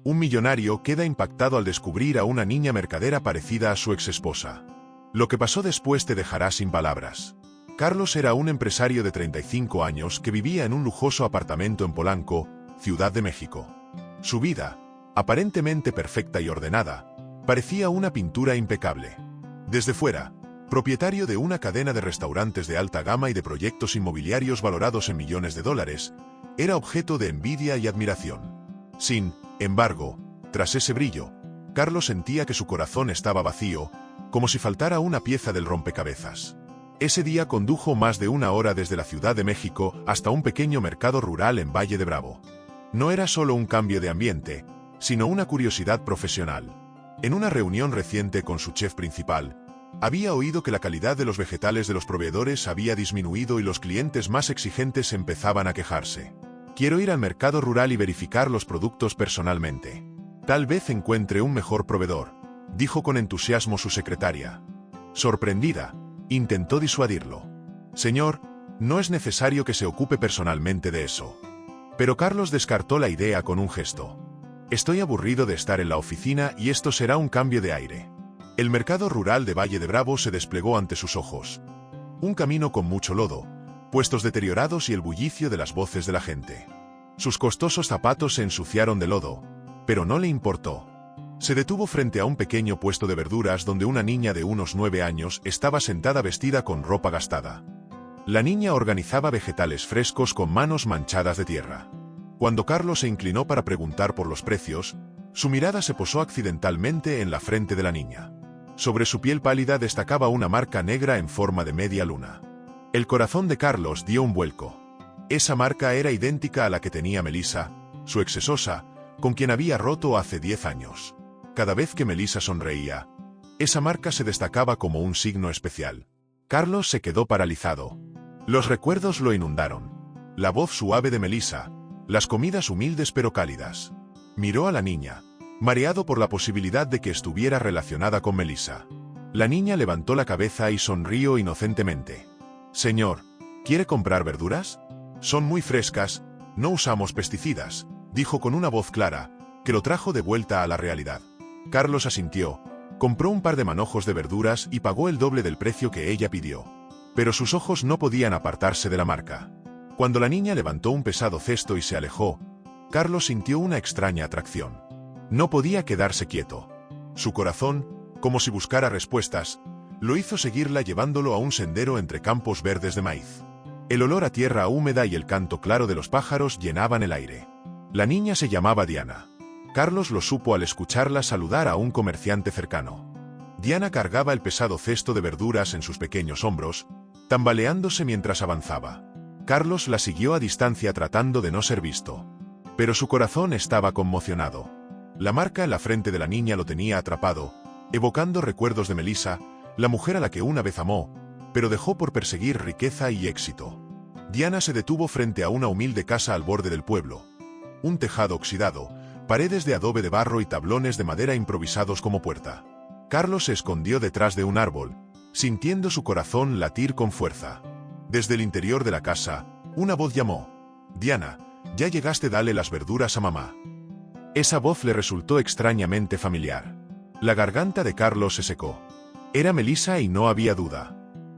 Un millonario queda impactado al descubrir a una niña mercadera parecida a su exesposa. Lo que pasó después te dejará sin palabras. Carlos era un empresario de 35 años que vivía en un lujoso apartamento en Polanco, Ciudad de México. Su vida, aparentemente perfecta y ordenada, parecía una pintura impecable. Desde fuera, propietario de una cadena de restaurantes de alta gama y de proyectos inmobiliarios valorados en millones de dólares, era objeto de envidia y admiración. Sin embargo, tras ese brillo, Carlos sentía que su corazón estaba vacío, como si faltara una pieza del rompecabezas. Ese día condujo más de una hora desde la Ciudad de México hasta un pequeño mercado rural en Valle de Bravo. No era solo un cambio de ambiente, sino una curiosidad profesional. En una reunión reciente con su chef principal, había oído que la calidad de los vegetales de los proveedores había disminuido y los clientes más exigentes empezaban a quejarse. Quiero ir al mercado rural y verificar los productos personalmente. Tal vez encuentre un mejor proveedor, dijo con entusiasmo su secretaria. Sorprendida, intentó disuadirlo. Señor, no es necesario que se ocupe personalmente de eso. Pero Carlos descartó la idea con un gesto. Estoy aburrido de estar en la oficina y esto será un cambio de aire. El mercado rural de Valle de Bravo se desplegó ante sus ojos. Un camino con mucho lodo, puestos deteriorados y el bullicio de las voces de la gente. Sus costosos zapatos se ensuciaron de lodo, pero no le importó. Se detuvo frente a un pequeño puesto de verduras donde una niña de unos 9 años estaba sentada vestida con ropa gastada. La niña organizaba vegetales frescos con manos manchadas de tierra. Cuando Carlos se inclinó para preguntar por los precios, su mirada se posó accidentalmente en la frente de la niña. Sobre su piel pálida destacaba una marca negra en forma de media luna. El corazón de Carlos dio un vuelco. Esa marca era idéntica a la que tenía Melissa, su exesposa, con quien había roto hace 10 años. Cada vez que Melissa sonreía, esa marca se destacaba como un signo especial. Carlos se quedó paralizado. Los recuerdos lo inundaron. La voz suave de Melissa, las comidas humildes pero cálidas. Miró a la niña, mareado por la posibilidad de que estuviera relacionada con Melissa. La niña levantó la cabeza y sonrió inocentemente. Señor, ¿quiere comprar verduras? Son muy frescas, no usamos pesticidas, dijo con una voz clara, que lo trajo de vuelta a la realidad. Carlos asintió, compró un par de manojos de verduras y pagó el doble del precio que ella pidió. Pero sus ojos no podían apartarse de la marca. Cuando la niña levantó un pesado cesto y se alejó, Carlos sintió una extraña atracción. No podía quedarse quieto. Su corazón, como si buscara respuestas, lo hizo seguirla llevándolo a un sendero entre campos verdes de maíz. El olor a tierra húmeda y el canto claro de los pájaros llenaban el aire. La niña se llamaba Diana. Carlos lo supo al escucharla saludar a un comerciante cercano. Diana cargaba el pesado cesto de verduras en sus pequeños hombros, tambaleándose mientras avanzaba. Carlos la siguió a distancia tratando de no ser visto. Pero su corazón estaba conmocionado. La marca en la frente de la niña lo tenía atrapado, evocando recuerdos de Melissa, la mujer a la que una vez amó, pero dejó por perseguir riqueza y éxito. Diana se detuvo frente a una humilde casa al borde del pueblo. Un tejado oxidado, paredes de adobe de barro y tablones de madera improvisados como puerta. Carlos se escondió detrás de un árbol, sintiendo su corazón latir con fuerza. Desde el interior de la casa, una voz llamó. Diana, ya llegaste, dale las verduras a mamá. Esa voz le resultó extrañamente familiar. La garganta de Carlos se secó. Era Melissa y no había duda.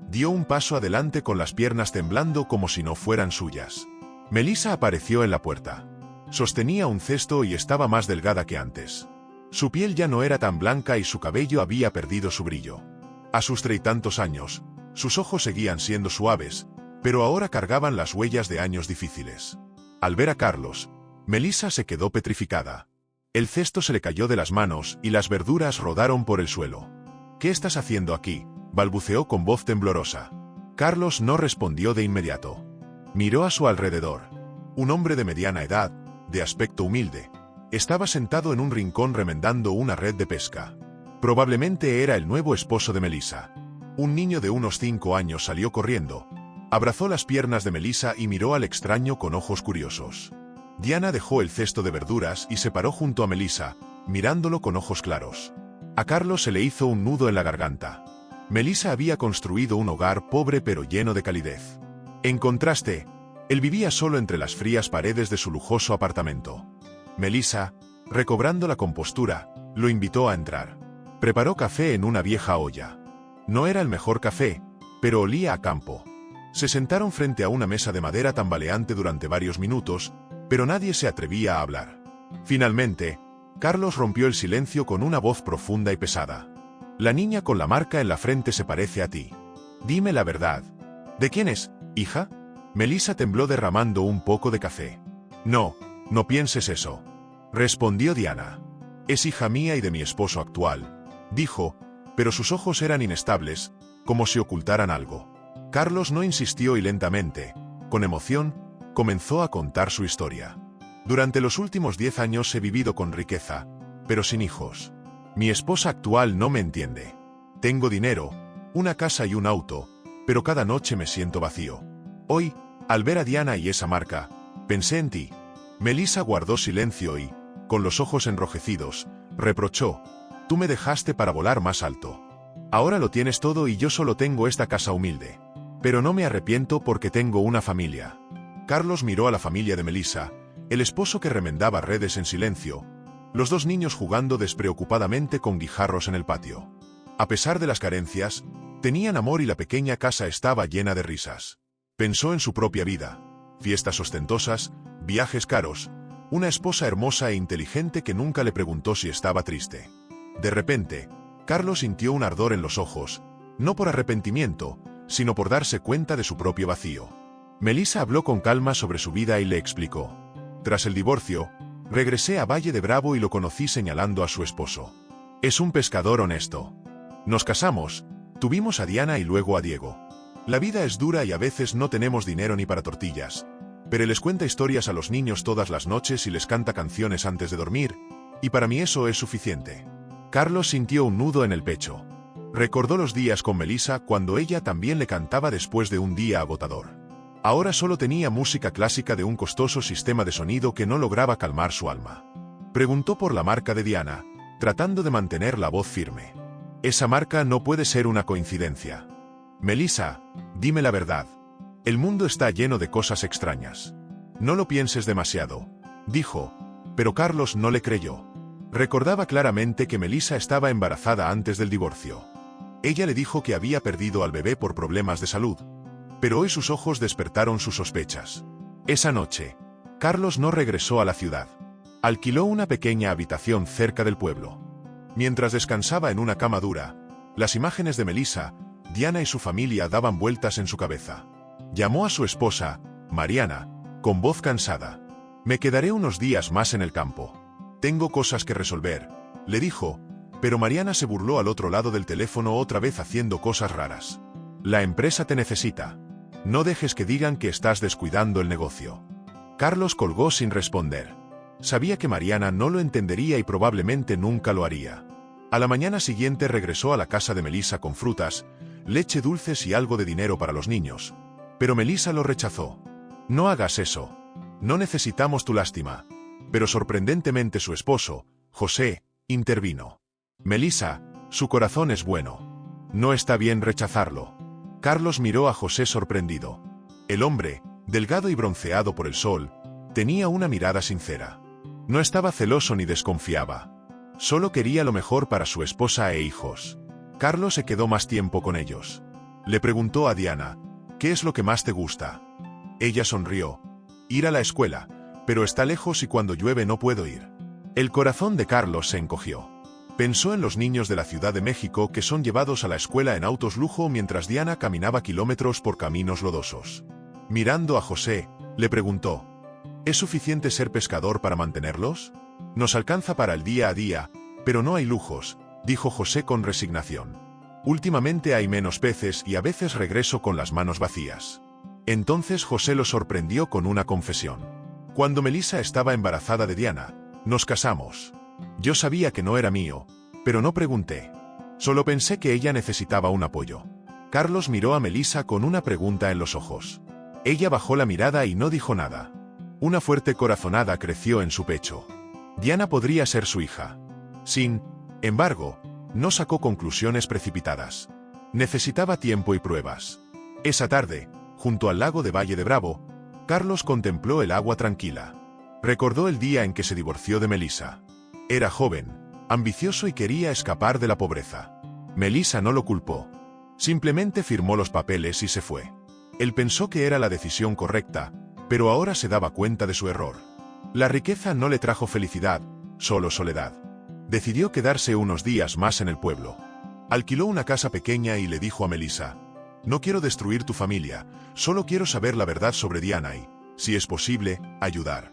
Dio un paso adelante con las piernas temblando como si no fueran suyas. Melissa apareció en la puerta. Sostenía un cesto y estaba más delgada que antes. Su piel ya no era tan blanca y su cabello había perdido su brillo. A sus 30 y tantos años, sus ojos seguían siendo suaves, pero ahora cargaban las huellas de años difíciles. Al ver a Carlos, Melissa se quedó petrificada. El cesto se le cayó de las manos y las verduras rodaron por el suelo. ¿Qué estás haciendo aquí?, balbuceó con voz temblorosa. Carlos no respondió de inmediato. Miró a su alrededor. Un hombre de mediana edad, de aspecto humilde, estaba sentado en un rincón remendando una red de pesca. Probablemente era el nuevo esposo de Melissa. Un niño de unos 5 años salió corriendo, abrazó las piernas de Melissa y miró al extraño con ojos curiosos. Diana dejó el cesto de verduras y se paró junto a Melissa, mirándolo con ojos claros. A Carlos se le hizo un nudo en la garganta. Melissa había construido un hogar pobre pero lleno de calidez. En contraste, él vivía solo entre las frías paredes de su lujoso apartamento. Melissa, Recobrando la compostura, lo invitó a entrar. Preparó café en una vieja olla. No era el mejor café, pero olía a campo. Se sentaron frente a una mesa de madera tambaleante durante varios minutos, pero nadie se atrevía a hablar. Finalmente, Carlos rompió el silencio con una voz profunda y pesada. La niña con la marca en la frente se parece a ti. Dime la verdad. ¿De quién es, hija? Melissa tembló derramando un poco de café. No, no pienses eso. Respondió Diana. Es hija mía y de mi esposo actual, dijo, pero sus ojos eran inestables, como si ocultaran algo. Carlos no insistió y lentamente, con emoción, comenzó a contar su historia. Durante los últimos 10 años he vivido con riqueza, pero sin hijos. Mi esposa actual no me entiende. Tengo dinero, una casa y un auto, pero cada noche me siento vacío. Hoy, al ver a Diana y esa marca, pensé en ti. Melissa guardó silencio y, con los ojos enrojecidos, reprochó: tú me dejaste para volar más alto. Ahora lo tienes todo y yo solo tengo esta casa humilde. Pero no me arrepiento porque tengo una familia. Carlos miró a la familia de Melissa, el esposo que remendaba redes en silencio, los 2 niños jugando despreocupadamente con guijarros en el patio. A pesar de las carencias, tenían amor y la pequeña casa estaba llena de risas. Pensó en su propia vida: fiestas ostentosas, viajes caros, una esposa hermosa e inteligente que nunca le preguntó si estaba triste. De repente, Carlos sintió un ardor en los ojos, no por arrepentimiento, sino por darse cuenta de su propio vacío. Melissa habló con calma sobre su vida y le explicó: tras el divorcio, regresé a Valle de Bravo y lo conocí señalando a su esposo. Es un pescador honesto. Nos casamos, tuvimos a Diana y luego a Diego. La vida es dura y a veces no tenemos dinero ni para tortillas, pero él les cuenta historias a los niños todas las noches y les canta canciones antes de dormir, y para mí eso es suficiente. Carlos sintió un nudo en el pecho. Recordó los días con Melissa cuando ella también le cantaba después de un día agotador. Ahora solo tenía música clásica de un costoso sistema de sonido que no lograba calmar su alma. Preguntó por la marca de Diana, tratando de mantener la voz firme. Esa marca no puede ser una coincidencia. Melissa, dime la verdad. El mundo está lleno de cosas extrañas. No lo pienses demasiado, dijo, pero Carlos no le creyó. Recordaba claramente que Melissa estaba embarazada antes del divorcio. Ella le dijo que había perdido al bebé por problemas de salud, pero hoy sus ojos despertaron sus sospechas. Esa noche, Carlos no regresó a la ciudad. Alquiló una pequeña habitación cerca del pueblo. Mientras descansaba en una cama dura, las imágenes de Melissa, Diana y su familia daban vueltas en su cabeza. Llamó a su esposa, Mariana, con voz cansada. Me quedaré unos días más en el campo. Tengo cosas que resolver, le dijo, pero Mariana se burló al otro lado del teléfono otra vez haciendo cosas raras. La empresa te necesita. No dejes que digan que estás descuidando el negocio. Carlos colgó sin responder. Sabía que Mariana no lo entendería y probablemente nunca lo haría. A la mañana siguiente regresó a la casa de Melissa con frutas, leche dulces y algo de dinero para los niños. Pero Melissa lo rechazó. No hagas eso. No necesitamos tu lástima. Pero sorprendentemente su esposo, José, intervino. Melissa, su corazón es bueno. No está bien rechazarlo. Carlos miró a José sorprendido. El hombre, delgado y bronceado por el sol, tenía una mirada sincera. No estaba celoso ni desconfiaba. Solo quería lo mejor para su esposa e hijos. Carlos se quedó más tiempo con ellos. Le preguntó a Diana: ¿qué es lo que más te gusta? Ella sonrió. Ir a la escuela, pero está lejos y cuando llueve no puedo ir. El corazón de Carlos se encogió. Pensó en los niños de la Ciudad de México que son llevados a la escuela en autos lujo mientras Diana caminaba kilómetros por caminos lodosos. Mirando a José, le preguntó: ¿es suficiente ser pescador para mantenerlos? Nos alcanza para el día a día, pero no hay lujos, dijo José con resignación. Últimamente hay menos peces y a veces regreso con las manos vacías. Entonces José lo sorprendió con una confesión. Cuando Melissa estaba embarazada de Diana, nos casamos. Yo sabía que no era mío, pero no pregunté. Solo pensé que ella necesitaba un apoyo. Carlos miró a Melissa con una pregunta en los ojos. Ella bajó la mirada y no dijo nada. Una fuerte corazonada creció en su pecho. Diana podría ser su hija. Sin embargo, no sacó conclusiones precipitadas. Necesitaba tiempo y pruebas. Esa tarde, junto al lago de Valle de Bravo, Carlos contempló el agua tranquila. Recordó el día en que se divorció de Melissa. Era joven, ambicioso y quería escapar de la pobreza. Melissa no lo culpó. Simplemente firmó los papeles y se fue. Él pensó que era la decisión correcta, pero ahora se daba cuenta de su error. La riqueza no le trajo felicidad, solo soledad. Decidió quedarse unos días más en el pueblo. Alquiló una casa pequeña y le dijo a Melissa: «No quiero destruir tu familia, solo quiero saber la verdad sobre Diana y, si es posible, ayudar».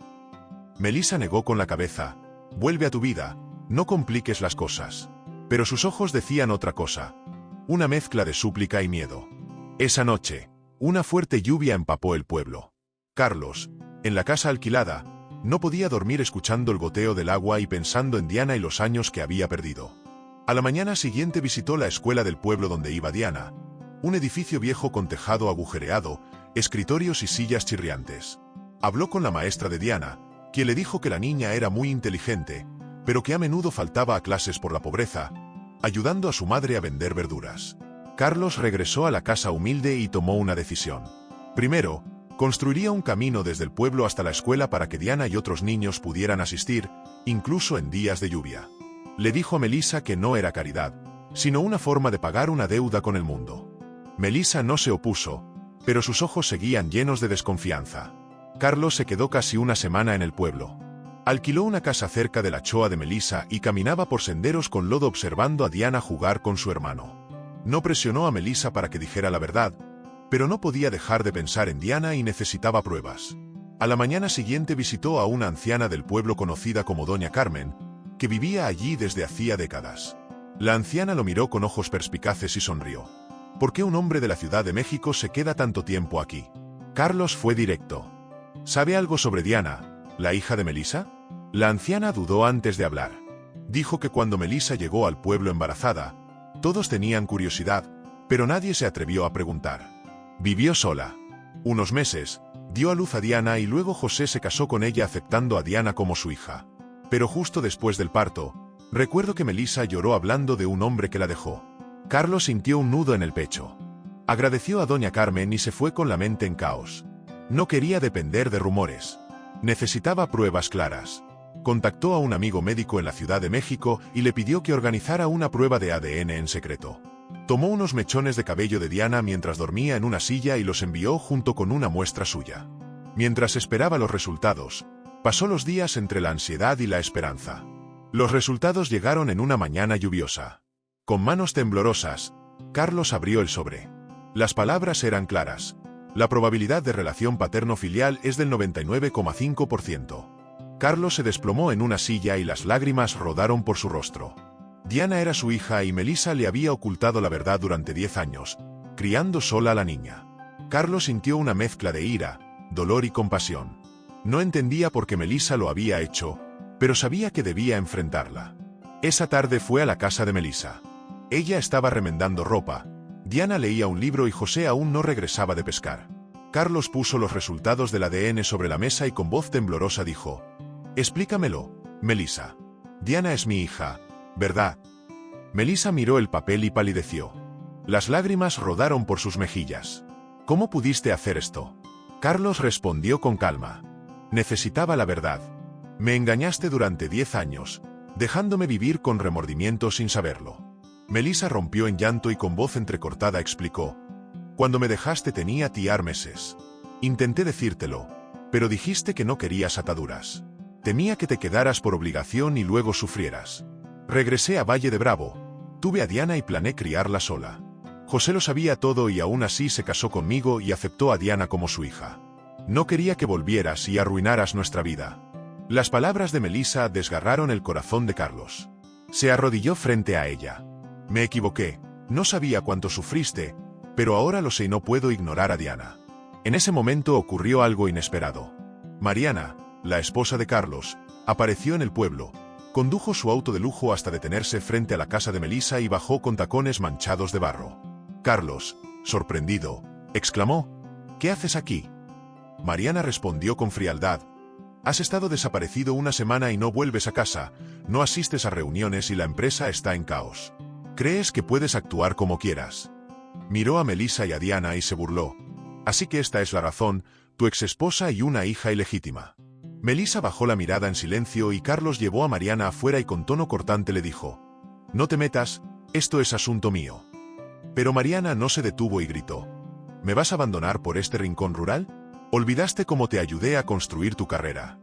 Melissa negó con la cabeza: «Vuelve a tu vida, no compliques las cosas». Pero sus ojos decían otra cosa, una mezcla de súplica y miedo. Esa noche, una fuerte lluvia empapó el pueblo. Carlos, en la casa alquilada, no podía dormir escuchando el goteo del agua y pensando en Diana y los años que había perdido. A la mañana siguiente visitó la escuela del pueblo donde iba Diana, un edificio viejo con tejado agujereado, escritorios y sillas chirriantes. Habló con la maestra de Diana, quien le dijo que la niña era muy inteligente, pero que a menudo faltaba a clases por la pobreza, ayudando a su madre a vender verduras. Carlos regresó a la casa humilde y tomó una decisión. Primero, construiría un camino desde el pueblo hasta la escuela para que Diana y otros niños pudieran asistir, incluso en días de lluvia. Le dijo a Melissa que no era caridad, sino una forma de pagar una deuda con el mundo. Melissa no se opuso, pero sus ojos seguían llenos de desconfianza. Carlos se quedó casi una semana en el pueblo. Alquiló una casa cerca de la choa de Melissa y caminaba por senderos con lodo observando a Diana jugar con su hermano. No presionó a Melissa para que dijera la verdad, pero no podía dejar de pensar en Diana y necesitaba pruebas. A la mañana siguiente visitó a una anciana del pueblo conocida como Doña Carmen, que vivía allí desde hacía décadas. La anciana lo miró con ojos perspicaces y sonrió. ¿Por qué un hombre de la Ciudad de México se queda tanto tiempo aquí? Carlos fue directo. ¿Sabe algo sobre Diana, la hija de Melissa? La anciana dudó antes de hablar. Dijo que cuando Melissa llegó al pueblo embarazada, todos tenían curiosidad, pero nadie se atrevió a preguntar. Vivió sola. Unos meses, dio a luz a Diana y luego José se casó con ella aceptando a Diana como su hija. Pero justo después del parto, recuerdo que Melissa lloró hablando de un hombre que la dejó. Carlos sintió un nudo en el pecho. Agradeció a Doña Carmen y se fue con la mente en caos. No quería depender de rumores. Necesitaba pruebas claras. Contactó a un amigo médico en la Ciudad de México y le pidió que organizara una prueba de ADN en secreto. Tomó unos mechones de cabello de Diana mientras dormía en una silla y los envió junto con una muestra suya. Mientras esperaba los resultados, pasó los días entre la ansiedad y la esperanza. Los resultados llegaron en una mañana lluviosa. Con manos temblorosas, Carlos abrió el sobre. Las palabras eran claras. La probabilidad de relación paterno-filial es del 99,5%. Carlos se desplomó en una silla y las lágrimas rodaron por su rostro. Diana era su hija y Melissa le había ocultado la verdad durante 10 años, criando sola a la niña. Carlos sintió una mezcla de ira, dolor y compasión. No entendía por qué Melissa lo había hecho, pero sabía que debía enfrentarla. Esa tarde fue a la casa de Melissa. Ella estaba remendando ropa, Diana leía un libro y José aún no regresaba de pescar. Carlos puso los resultados del ADN sobre la mesa y con voz temblorosa dijo: «Explícamelo, Melissa. Diana es mi hija, ¿verdad?». Melissa miró el papel y palideció. Las lágrimas rodaron por sus mejillas. «¿Cómo pudiste hacer esto?». Carlos respondió con calma. «Necesitaba la verdad. Me engañaste durante 10 años, dejándome vivir con remordimiento sin saberlo». Melissa rompió en llanto y con voz entrecortada explicó: «Cuando me dejaste tenía tiar meses. Intenté decírtelo, pero dijiste que no querías ataduras. Temía que te quedaras por obligación y luego sufrieras. Regresé a Valle de Bravo, tuve a Diana y planeé criarla sola. José lo sabía todo y aún así se casó conmigo y aceptó a Diana como su hija. No quería que volvieras y arruinaras nuestra vida». Las palabras de Melissa desgarraron el corazón de Carlos. Se arrodilló frente a ella. «Me equivoqué, no sabía cuánto sufriste, pero ahora lo sé y no puedo ignorar a Diana». En ese momento ocurrió algo inesperado. Mariana, la esposa de Carlos, apareció en el pueblo, condujo su auto de lujo hasta detenerse frente a la casa de Melissa y bajó con tacones manchados de barro. Carlos, sorprendido, exclamó: «¿Qué haces aquí?». Mariana respondió con frialdad: «Has estado desaparecido una semana y no vuelves a casa, no asistes a reuniones y la empresa está en caos. ¿Crees que puedes actuar como quieras?». Miró a Melissa y a Diana y se burló: «Así que esta es la razón, tu exesposa y una hija ilegítima». Melissa bajó la mirada en silencio y Carlos llevó a Mariana afuera y con tono cortante le dijo: «No te metas, esto es asunto mío». Pero Mariana no se detuvo y gritó: «¿Me vas a abandonar por este rincón rural? ¿Olvidaste cómo te ayudé a construir tu carrera?».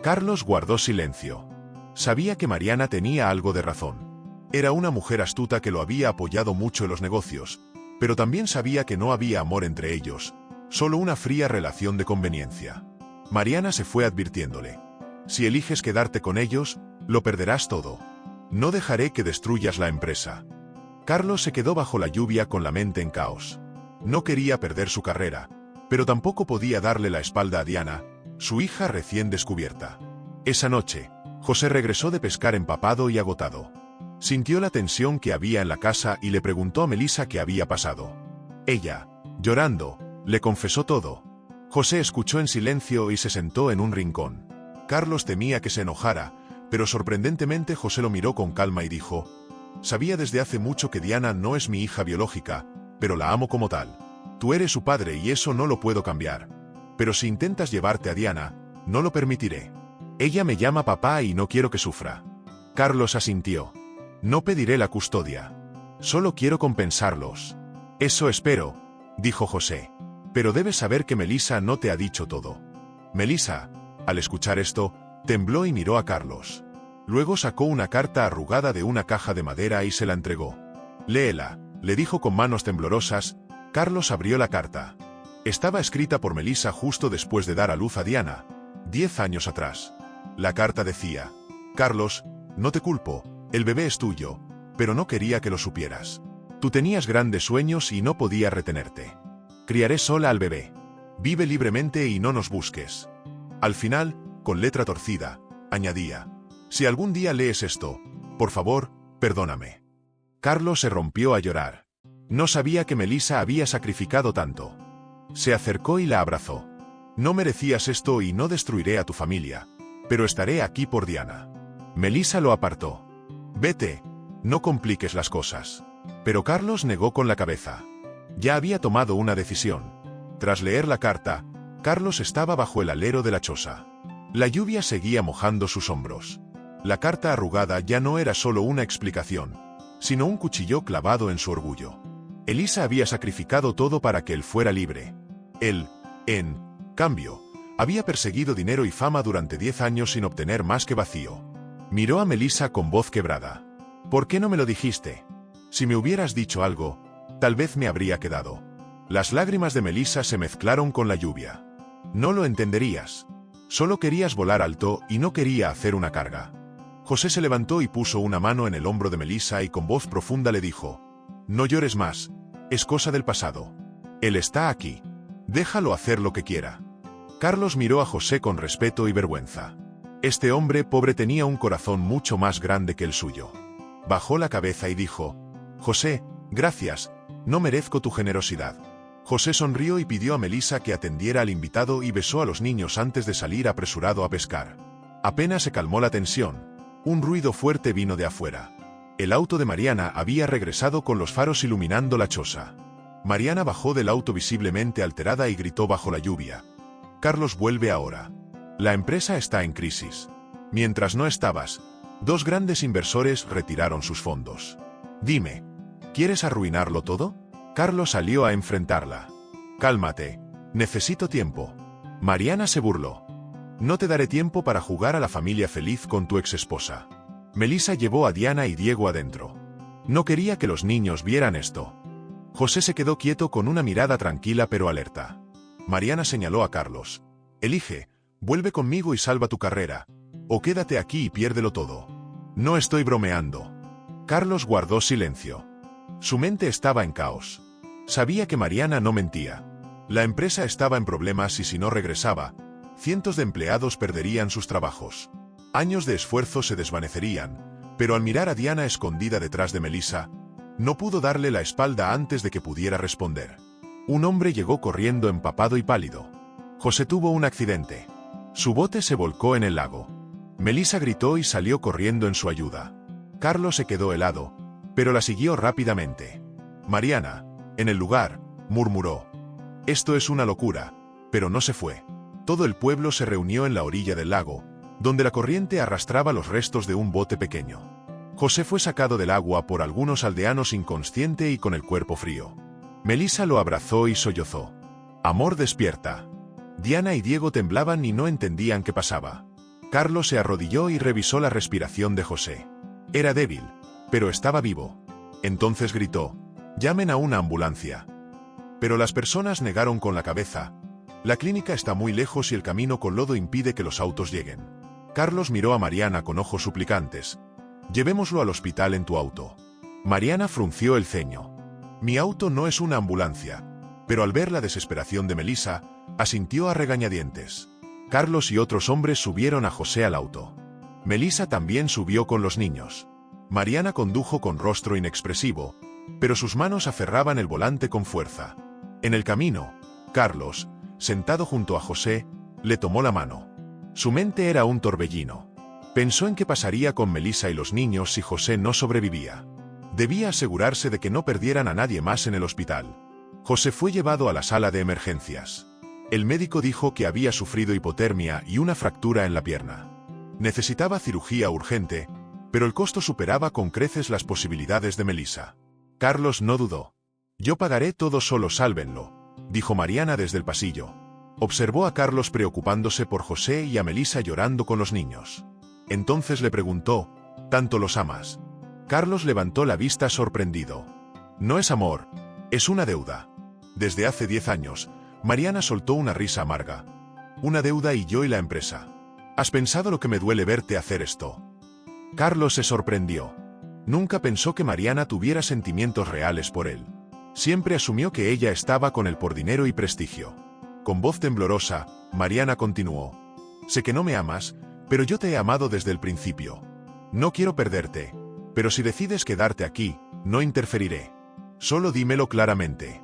Carlos guardó silencio. Sabía que Mariana tenía algo de razón. Era una mujer astuta que lo había apoyado mucho en los negocios, pero también sabía que no había amor entre ellos, solo una fría relación de conveniencia. Mariana se fue advirtiéndole: «Si eliges quedarte con ellos, lo perderás todo. No dejaré que destruyas la empresa». Carlos se quedó bajo la lluvia con la mente en caos. No quería perder su carrera, pero tampoco podía darle la espalda a Diana, su hija recién descubierta. Esa noche, José regresó de pescar empapado y agotado. Sintió la tensión que había en la casa y le preguntó a Melissa qué había pasado. Ella, llorando, le confesó todo. José escuchó en silencio y se sentó en un rincón. Carlos temía que se enojara, pero sorprendentemente José lo miró con calma y dijo: «Sabía desde hace mucho que Diana no es mi hija biológica, pero la amo como tal. Tú eres su padre y eso no lo puedo cambiar. Pero si intentas llevarte a Diana, no lo permitiré. Ella me llama papá y no quiero que sufra». Carlos asintió. «No pediré la custodia. Solo quiero compensarlos». «Eso espero», dijo José. «Pero debes saber que Melissa no te ha dicho todo». Melissa, al escuchar esto, tembló y miró a Carlos. Luego sacó una carta arrugada de una caja de madera y se la entregó. «Léela», le dijo con manos temblorosas. Carlos abrió la carta. Estaba escrita por Melissa justo después de dar a luz a Diana, 10 años atrás. La carta decía: «Carlos, no te culpo, el bebé es tuyo, pero no quería que lo supieras. Tú tenías grandes sueños y no podía retenerte. Criaré sola al bebé. Vive libremente y no nos busques». Al final, con letra torcida, añadía: «Si algún día lees esto, por favor, perdóname». Carlos se rompió a llorar. No sabía que Melissa había sacrificado tanto. Se acercó y la abrazó. «No merecías esto y no destruiré a tu familia, pero estaré aquí por Diana». Melissa lo apartó. «Vete, no compliques las cosas». Pero Carlos negó con la cabeza. Ya había tomado una decisión. Tras leer la carta, Carlos estaba bajo el alero de la choza. La lluvia seguía mojando sus hombros. La carta arrugada ya no era solo una explicación, sino un cuchillo clavado en su orgullo. Elisa había sacrificado todo para que él fuera libre. Él, en cambio, había perseguido dinero y fama durante 10 años sin obtener más que vacío. Miró a Melissa con voz quebrada. «¿Por qué no me lo dijiste? Si me hubieras dicho algo, tal vez me habría quedado». Las lágrimas de Melissa se mezclaron con la lluvia. «No lo entenderías. Solo querías volar alto y no quería hacer una carga». José se levantó y puso una mano en el hombro de Melissa y con voz profunda le dijo: «No llores más, es cosa del pasado. Él está aquí. Déjalo hacer lo que quiera». Carlos miró a José con respeto y vergüenza. Este hombre pobre tenía un corazón mucho más grande que el suyo. Bajó la cabeza y dijo: «José, gracias, no merezco tu generosidad». José sonrió y pidió a Melissa que atendiera al invitado y besó a los niños antes de salir apresurado a pescar. Apenas se calmó la tensión, un ruido fuerte vino de afuera. El auto de Mariana había regresado con los faros iluminando la choza. Mariana bajó del auto visiblemente alterada y gritó bajo la lluvia: «Carlos vuelve ahora. La empresa está en crisis. Mientras no estabas, 2 grandes inversores retiraron sus fondos. Dime, ¿quieres arruinarlo todo?». Carlos salió a enfrentarla. «Cálmate, necesito tiempo». Mariana se burló. «No te daré tiempo para jugar a la familia feliz con tu exesposa». Melissa llevó a Diana y Diego adentro. No quería que los niños vieran esto. José se quedó quieto con una mirada tranquila pero alerta. Mariana señaló a Carlos: «Elige, vuelve conmigo y salva tu carrera, o quédate aquí y piérdelo todo». «No estoy bromeando». Carlos guardó silencio. Su mente estaba en caos. Sabía que Mariana no mentía. La empresa estaba en problemas y si no regresaba, cientos de empleados perderían sus trabajos. Años de esfuerzo se desvanecerían, pero al mirar a Diana escondida detrás de Melissa, no pudo darle la espalda antes de que pudiera responder. Un hombre llegó corriendo empapado y pálido. José tuvo un accidente. Su bote se volcó en el lago. Melissa gritó y salió corriendo en su ayuda. Carlos se quedó helado, pero la siguió rápidamente. Mariana, en el lugar, murmuró: «Esto es una locura», pero no se fue. Todo el pueblo se reunió en la orilla del lago, donde la corriente arrastraba los restos de un bote pequeño. José fue sacado del agua por algunos aldeanos inconsciente y con el cuerpo frío. Melissa lo abrazó y sollozó. Amor, despierta. Diana y Diego temblaban y no entendían qué pasaba. Carlos se arrodilló y revisó la respiración de José. Era débil, pero estaba vivo. Entonces gritó: «Llamen a una ambulancia». Pero las personas negaron con la cabeza. La clínica está muy lejos y el camino con lodo impide que los autos lleguen. Carlos miró a Mariana con ojos suplicantes. «Llevémoslo al hospital en tu auto». Mariana frunció el ceño. «Mi auto no es una ambulancia». Pero al ver la desesperación de Melissa, asintió a regañadientes. Carlos y otros hombres subieron a José al auto. Melissa también subió con los niños. Mariana condujo con rostro inexpresivo, pero sus manos aferraban el volante con fuerza. En el camino, Carlos, sentado junto a José, le tomó la mano. Su mente era un torbellino. Pensó en qué pasaría con Melissa y los niños si José no sobrevivía. Debía asegurarse de que no perdieran a nadie más en el hospital. José fue llevado a la sala de emergencias. El médico dijo que había sufrido hipotermia y una fractura en la pierna. Necesitaba cirugía urgente, pero el costo superaba con creces las posibilidades de Melissa. Carlos no dudó. «Yo pagaré todo, solo sálvenlo», dijo Mariana desde el pasillo. Observó a Carlos preocupándose por José y a Melissa llorando con los niños. Entonces le preguntó: «¿Tanto los amas?». Carlos levantó la vista sorprendido. «No es amor, es una deuda». Desde hace 10 años, Mariana soltó una risa amarga. «Una deuda y yo y la empresa. ¿Has pensado lo que me duele verte hacer esto?». Carlos se sorprendió. Nunca pensó que Mariana tuviera sentimientos reales por él. Siempre asumió que ella estaba con él por dinero y prestigio. Con voz temblorosa, Mariana continuó: «Sé que no me amas, pero yo te he amado desde el principio. No quiero perderte, pero si decides quedarte aquí, no interferiré. Solo dímelo claramente».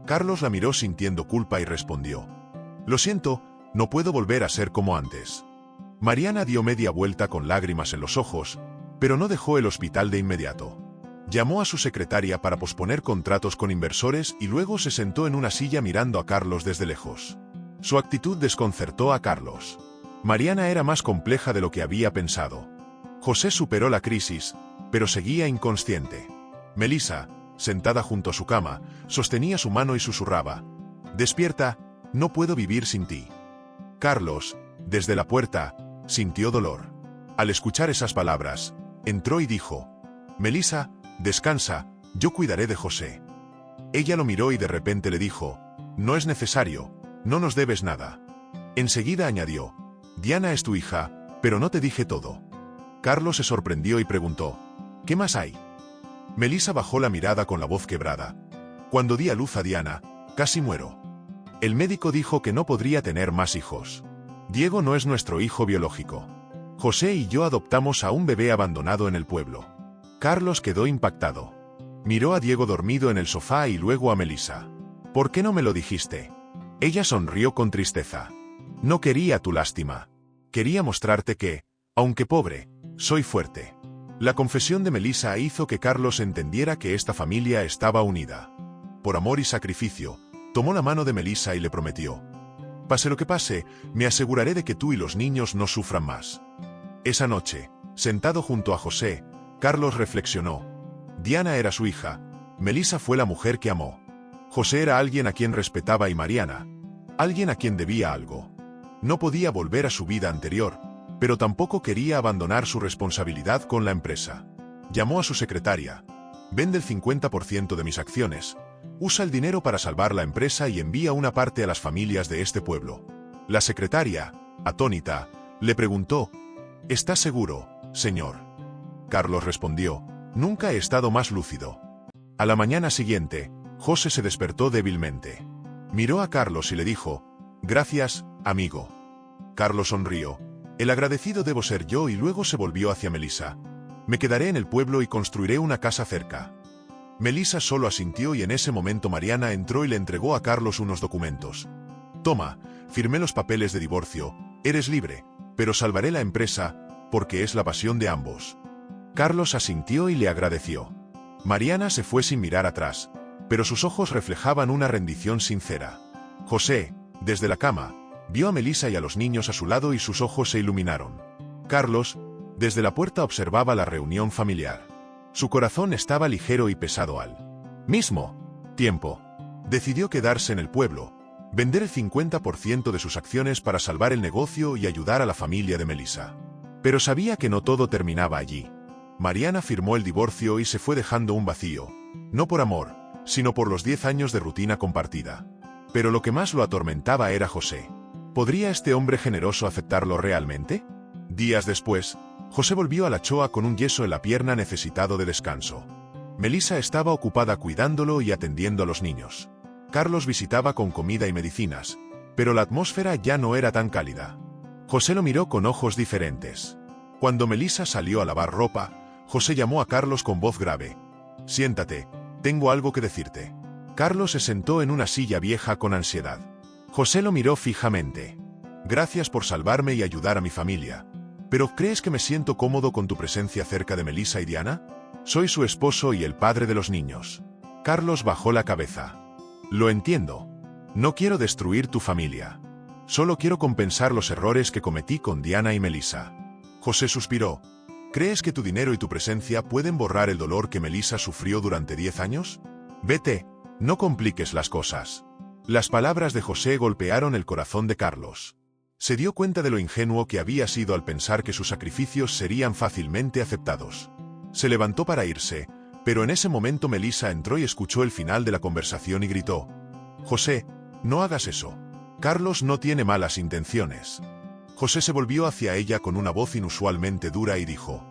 Carlos la miró sintiendo culpa y respondió: «Lo siento, no puedo volver a ser como antes». Mariana dio media vuelta con lágrimas en los ojos, pero no dejó el hospital de inmediato. Llamó a su secretaria para posponer contratos con inversores y luego se sentó en una silla mirando a Carlos desde lejos. Su actitud desconcertó a Carlos. Mariana era más compleja de lo que había pensado. José superó la crisis, pero seguía inconsciente. Melissa, sentada junto a su cama, sostenía su mano y susurraba: «Despierta, no puedo vivir sin ti». Carlos, desde la puerta, sintió dolor. Al escuchar esas palabras, entró y dijo: «Melissa, descansa, yo cuidaré de José». Ella lo miró y de repente le dijo: «No es necesario, no nos debes nada». Enseguida añadió: «Diana es tu hija, pero no te dije todo». Carlos se sorprendió y preguntó: «¿Qué más hay?». Melissa bajó la mirada con la voz quebrada. «Cuando di a luz a Diana, casi muero. El médico dijo que no podría tener más hijos. Diego no es nuestro hijo biológico. José y yo adoptamos a un bebé abandonado en el pueblo». Carlos quedó impactado. Miró a Diego dormido en el sofá y luego a Melissa. «¿Por qué no me lo dijiste?». Ella sonrió con tristeza. «No quería tu lástima. Quería mostrarte que, aunque pobre, soy fuerte». La confesión de Melissa hizo que Carlos entendiera que esta familia estaba unida. Por amor y sacrificio, tomó la mano de Melissa y le prometió: «Pase lo que pase, me aseguraré de que tú y los niños no sufran más». Esa noche, sentado junto a José, Carlos reflexionó. Diana era su hija, Melissa fue la mujer que amó. José era alguien a quien respetaba y Mariana, alguien a quien debía algo. No podía volver a su vida anterior, pero tampoco quería abandonar su responsabilidad con la empresa. Llamó a su secretaria: «Vende el 50% de mis acciones, usa el dinero para salvar la empresa y envía una parte a las familias de este pueblo». La secretaria, atónita, le preguntó: «¿Estás seguro, señor?». Carlos respondió: «Nunca he estado más lúcido». A la mañana siguiente, José se despertó débilmente. Miró a Carlos y le dijo: «Gracias, amigo». Carlos sonrió: «El agradecido debo ser yo», y luego se volvió hacia Melissa: «Me quedaré en el pueblo y construiré una casa cerca». Melissa solo asintió y en ese momento Mariana entró y le entregó a Carlos unos documentos. «Toma, firmé los papeles de divorcio, eres libre, pero salvaré la empresa, porque es la pasión de ambos». Carlos asintió y le agradeció. Mariana se fue sin mirar atrás, pero sus ojos reflejaban una rendición sincera. José, desde la cama, Vio a Melissa y a los niños a su lado y sus ojos se iluminaron. Carlos, desde la puerta observaba la reunión familiar. Su corazón estaba ligero y pesado al mismo tiempo. Decidió quedarse en el pueblo, vender el 50% de sus acciones para salvar el negocio y ayudar a la familia de Melissa. Pero sabía que no todo terminaba allí. Mariana firmó el divorcio y se fue dejando un vacío, no por amor, sino por los 10 años de rutina compartida. Pero lo que más lo atormentaba era José. ¿Podría este hombre generoso aceptarlo realmente? Días después, José volvió a la Choa con un yeso en la pierna necesitado de descanso. Melissa estaba ocupada cuidándolo y atendiendo a los niños. Carlos visitaba con comida y medicinas, pero la atmósfera ya no era tan cálida. José lo miró con ojos diferentes. Cuando Melissa salió a lavar ropa, José llamó a Carlos con voz grave. «Siéntate, tengo algo que decirte». Carlos se sentó en una silla vieja con ansiedad. José lo miró fijamente. «Gracias por salvarme y ayudar a mi familia. ¿Pero crees que me siento cómodo con tu presencia cerca de Melissa y Diana? Soy su esposo y el padre de los niños». Carlos bajó la cabeza. «Lo entiendo. No quiero destruir tu familia. Solo quiero compensar los errores que cometí con Diana y Melissa». José suspiró. «¿Crees que tu dinero y tu presencia pueden borrar el dolor que Melissa sufrió durante 10 años? Vete, no compliques las cosas». Las palabras de José golpearon el corazón de Carlos. Se dio cuenta de lo ingenuo que había sido al pensar que sus sacrificios serían fácilmente aceptados. Se levantó para irse, pero en ese momento Melissa entró y escuchó el final de la conversación y gritó: «José, no hagas eso. Carlos no tiene malas intenciones». José se volvió hacia ella con una voz inusualmente dura y dijo: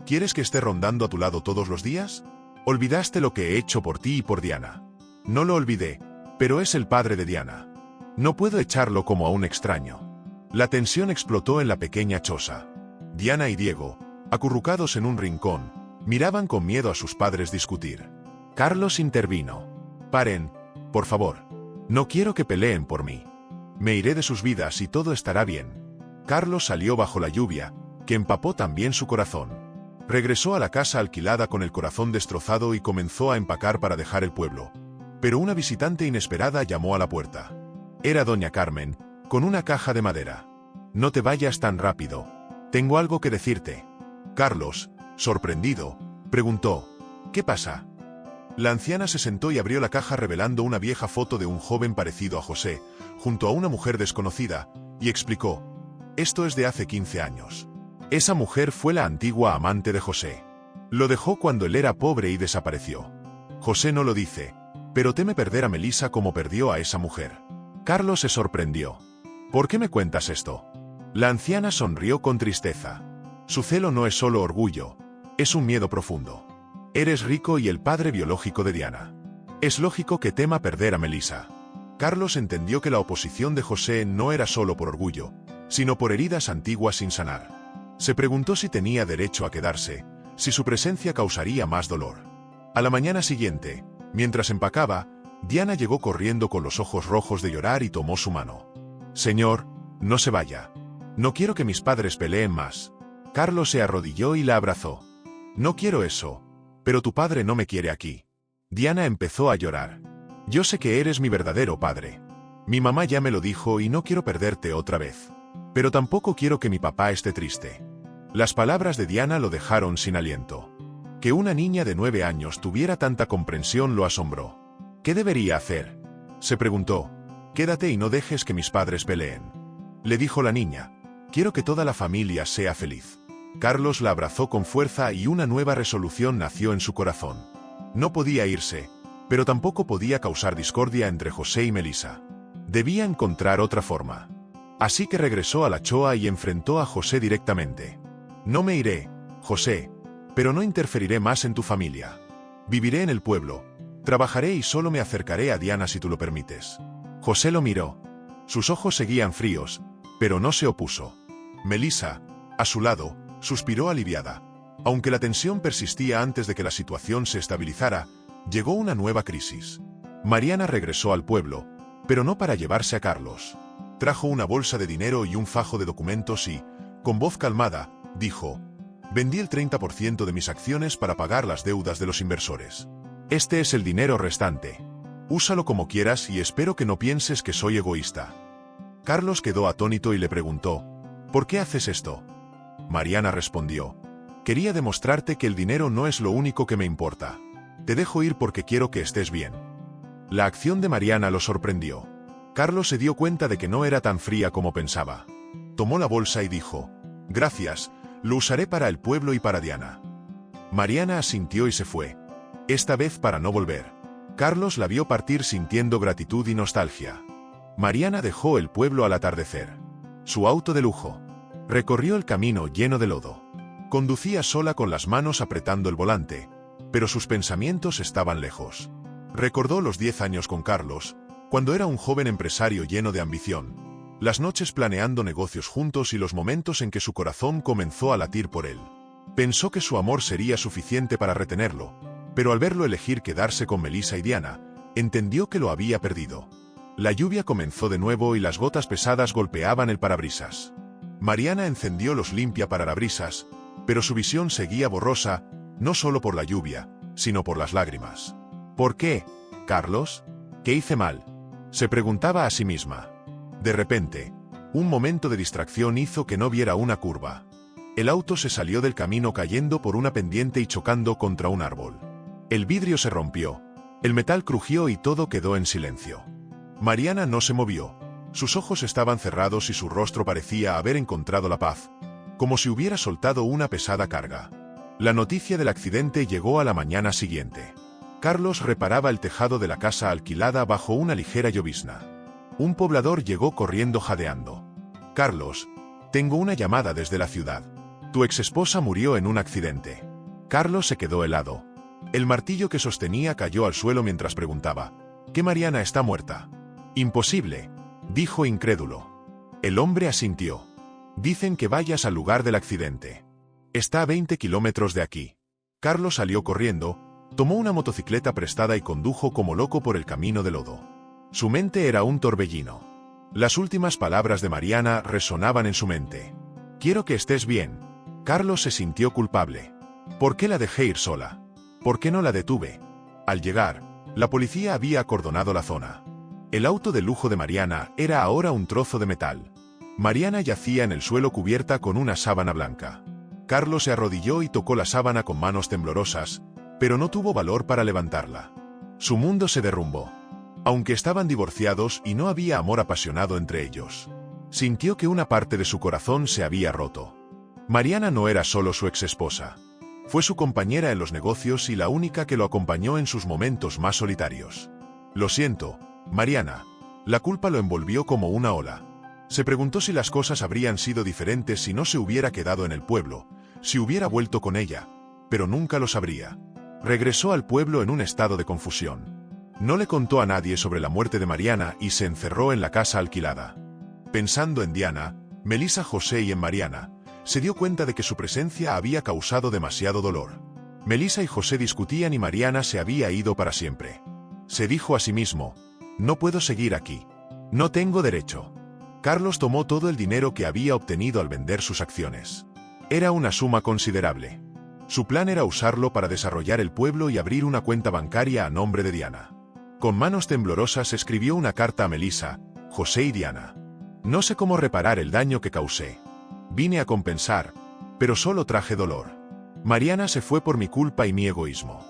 «¿Quieres que esté rondando a tu lado todos los días? Olvidaste lo que he hecho por ti y por Diana». «No lo olvidé, pero es el padre de Diana. No puedo echarlo como a un extraño». La tensión explotó en la pequeña choza. Diana y Diego, acurrucados en un rincón, miraban con miedo a sus padres discutir. Carlos intervino. «Paren, por favor. No quiero que peleen por mí. Me iré de sus vidas y todo estará bien». Carlos salió bajo la lluvia, que empapó también su corazón. Regresó a la casa alquilada con el corazón destrozado y comenzó a empacar para dejar el pueblo. Pero una visitante inesperada llamó a la puerta. Era doña Carmen, con una caja de madera. «No te vayas tan rápido. Tengo algo que decirte». Carlos, sorprendido, preguntó: «¿Qué pasa?». La anciana se sentó y abrió la caja revelando una vieja foto de un joven parecido a José, junto a una mujer desconocida, y explicó: «Esto es de hace 15 años. Esa mujer fue la antigua amante de José. Lo dejó cuando él era pobre y desapareció. José no lo dice, pero teme perder a Melissa como perdió a esa mujer». Carlos se sorprendió. «¿Por qué me cuentas esto?». La anciana sonrió con tristeza. Su celo no es solo orgullo, es un miedo profundo. Eres rico y el padre biológico de Diana. Es lógico que tema perder a Melissa». Carlos entendió que la oposición de José no era solo por orgullo, sino por heridas antiguas sin sanar. Se preguntó si tenía derecho a quedarse, si su presencia causaría más dolor. A la mañana siguiente, mientras empacaba, Diana llegó corriendo con los ojos rojos de llorar y tomó su mano. «Señor, no se vaya. No quiero que mis padres peleen más». Carlos se arrodilló y la abrazó. «No quiero eso, pero tu padre no me quiere aquí». Diana empezó a llorar. «Yo sé que eres mi verdadero padre. Mi mamá ya me lo dijo y no quiero perderte otra vez. Pero tampoco quiero que mi papá esté triste». Las palabras de Diana lo dejaron sin aliento. Que una niña de 9 años tuviera tanta comprensión lo asombró. «¿Qué debería hacer?», se preguntó. «Quédate y no dejes que mis padres peleen», le dijo la niña. «Quiero que toda la familia sea feliz». Carlos la abrazó con fuerza y una nueva resolución nació en su corazón. No podía irse, pero tampoco podía causar discordia entre José y Melissa. Debía encontrar otra forma. Así que regresó a la Choa y enfrentó a José directamente. «No me iré, José, pero no interferiré más en tu familia. Viviré en el pueblo, trabajaré y solo me acercaré a Diana si tú lo permites». José lo miró. Sus ojos seguían fríos, pero no se opuso. Melissa, a su lado, suspiró aliviada. Aunque la tensión persistía antes de que la situación se estabilizara, llegó una nueva crisis. Mariana regresó al pueblo, pero no para llevarse a Carlos. Trajo una bolsa de dinero y un fajo de documentos y, con voz calmada, dijo: «Vendí el 30% de mis acciones para pagar las deudas de los inversores. Este es el dinero restante. Úsalo como quieras y espero que no pienses que soy egoísta». Carlos quedó atónito y le preguntó, ¿por qué haces esto? Mariana respondió, quería demostrarte que el dinero no es lo único que me importa. Te dejo ir porque quiero que estés bien. La acción de Mariana lo sorprendió. Carlos se dio cuenta de que no era tan fría como pensaba. Tomó la bolsa y dijo, gracias, lo usaré para el pueblo y para Diana. Mariana asintió y se fue. Esta vez para no volver. Carlos la vio partir sintiendo gratitud y nostalgia. Mariana dejó el pueblo al atardecer. Su auto de lujo. Recorrió el camino lleno de lodo. Conducía sola con las manos apretando el volante, pero sus pensamientos estaban lejos. Recordó los 10 años con Carlos, cuando era un joven empresario lleno de ambición, las noches planeando negocios juntos y los momentos en que su corazón comenzó a latir por él. Pensó que su amor sería suficiente para retenerlo, pero al verlo elegir quedarse con Melissa y Diana, entendió que lo había perdido. La lluvia comenzó de nuevo y las gotas pesadas golpeaban el parabrisas. Mariana encendió los limpiaparabrisas, pero su visión seguía borrosa, no solo por la lluvia, sino por las lágrimas. ¿Por qué, Carlos? ¿Qué hice mal? Se preguntaba a sí misma. De repente, un momento de distracción hizo que no viera una curva. El auto se salió del camino cayendo por una pendiente y chocando contra un árbol. El vidrio se rompió, el metal crujió y todo quedó en silencio. Mariana no se movió. Sus ojos estaban cerrados y su rostro parecía haber encontrado la paz, como si hubiera soltado una pesada carga. La noticia del accidente llegó a la mañana siguiente. Carlos reparaba el tejado de la casa alquilada bajo una ligera llovizna. Un poblador llegó corriendo jadeando. Carlos, tengo una llamada desde la ciudad. Tu exesposa murió en un accidente. Carlos se quedó helado. El martillo que sostenía cayó al suelo mientras preguntaba, ¿qué Mariana está muerta? Imposible, dijo incrédulo. El hombre asintió. Dicen que vayas al lugar del accidente. Está a 20 kilómetros de aquí. Carlos salió corriendo, tomó una motocicleta prestada y condujo como loco por el camino de lodo. Su mente era un torbellino. Las últimas palabras de Mariana resonaban en su mente. Quiero que estés bien. Carlos se sintió culpable. ¿Por qué la dejé ir sola? ¿Por qué no la detuve? Al llegar, la policía había acordonado la zona. El auto de lujo de Mariana era ahora un trozo de metal. Mariana yacía en el suelo cubierta con una sábana blanca. Carlos se arrodilló y tocó la sábana con manos temblorosas, pero no tuvo valor para levantarla. Su mundo se derrumbó. Aunque estaban divorciados y no había amor apasionado entre ellos, sintió que una parte de su corazón se había roto. Mariana no era solo su exesposa. Fue su compañera en los negocios y la única que lo acompañó en sus momentos más solitarios. Lo siento, Mariana. La culpa lo envolvió como una ola. Se preguntó si las cosas habrían sido diferentes si no se hubiera quedado en el pueblo, si hubiera vuelto con ella, pero nunca lo sabría. Regresó al pueblo en un estado de confusión. No le contó a nadie sobre la muerte de Mariana y se encerró en la casa alquilada. Pensando en Diana, Melissa, José y en Mariana, se dio cuenta de que su presencia había causado demasiado dolor. Melissa y José discutían y Mariana se había ido para siempre. Se dijo a sí mismo, no puedo seguir aquí. No tengo derecho. Carlos tomó todo el dinero que había obtenido al vender sus acciones. Era una suma considerable. Su plan era usarlo para desarrollar el pueblo y abrir una cuenta bancaria a nombre de Diana. Con manos temblorosas escribió una carta a Melissa, José y Diana. No sé cómo reparar el daño que causé. Vine a compensar, pero solo traje dolor. Mariana se fue por mi culpa y mi egoísmo.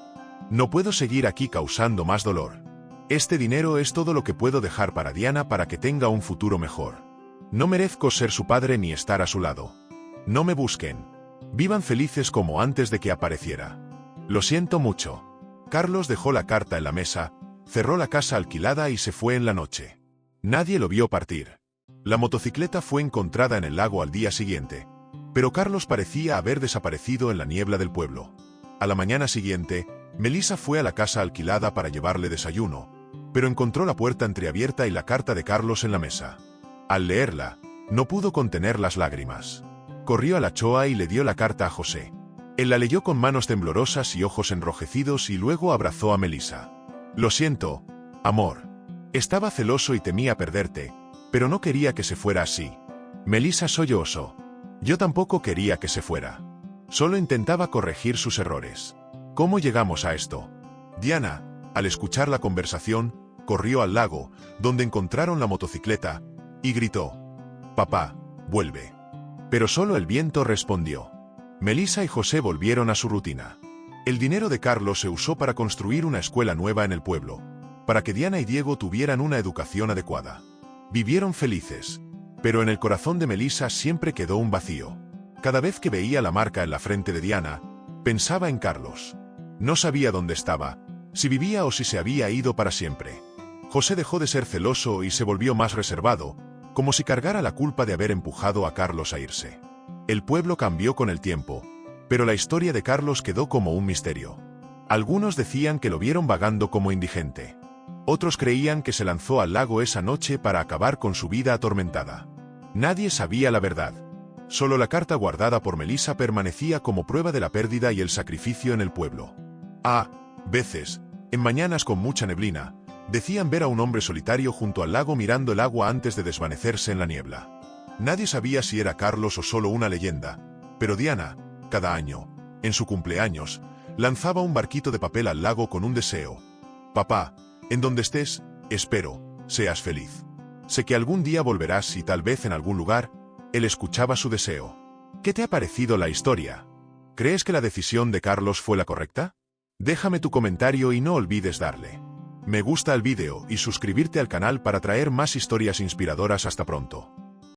No puedo seguir aquí causando más dolor. Este dinero es todo lo que puedo dejar para Diana para que tenga un futuro mejor. No merezco ser su padre ni estar a su lado. No me busquen. Vivan felices como antes de que apareciera. Lo siento mucho. Carlos dejó la carta en la mesa, cerró la casa alquilada y se fue en la noche. Nadie lo vio partir. La motocicleta fue encontrada en el lago al día siguiente, pero Carlos parecía haber desaparecido en la niebla del pueblo. A la mañana siguiente, Melissa fue a la casa alquilada para llevarle desayuno, pero encontró la puerta entreabierta y la carta de Carlos en la mesa. Al leerla, no pudo contener las lágrimas. Corrió a la choa y le dio la carta a José. Él la leyó con manos temblorosas y ojos enrojecidos y luego abrazó a Melissa. Lo siento, amor. Estaba celoso y temía perderte, pero no quería que se fuera así. Melissa sollozó. Yo tampoco quería que se fuera. Solo intentaba corregir sus errores. ¿Cómo llegamos a esto? Diana, al escuchar la conversación, corrió al lago, donde encontraron la motocicleta, y gritó: «Papá, vuelve». Pero solo el viento respondió. Melissa y José volvieron a su rutina. El dinero de Carlos se usó para construir una escuela nueva en el pueblo, para que Diana y Diego tuvieran una educación adecuada. Vivieron felices, pero en el corazón de Melissa siempre quedó un vacío. Cada vez que veía la marca en la frente de Diana, pensaba en Carlos. No sabía dónde estaba, si vivía o si se había ido para siempre. José dejó de ser celoso y se volvió más reservado, como si cargara la culpa de haber empujado a Carlos a irse. El pueblo cambió con el tiempo, pero la historia de Carlos quedó como un misterio. Algunos decían que lo vieron vagando como indigente. Otros creían que se lanzó al lago esa noche para acabar con su vida atormentada. Nadie sabía la verdad. Solo la carta guardada por Melissa permanecía como prueba de la pérdida y el sacrificio en el pueblo. A veces, en mañanas con mucha neblina, decían ver a un hombre solitario junto al lago mirando el agua antes de desvanecerse en la niebla. Nadie sabía si era Carlos o solo una leyenda, pero Diana, cada año, en su cumpleaños, lanzaba un barquito de papel al lago con un deseo. «Papá, en donde estés, espero, seas feliz. Sé que algún día volverás y tal vez en algún lugar». Él escuchaba su deseo. ¿Qué te ha parecido la historia? ¿Crees que la decisión de Carlos fue la correcta? Déjame tu comentario y no olvides darle me gusta al vídeo y suscribirte al canal para traer más historias inspiradoras. Hasta pronto.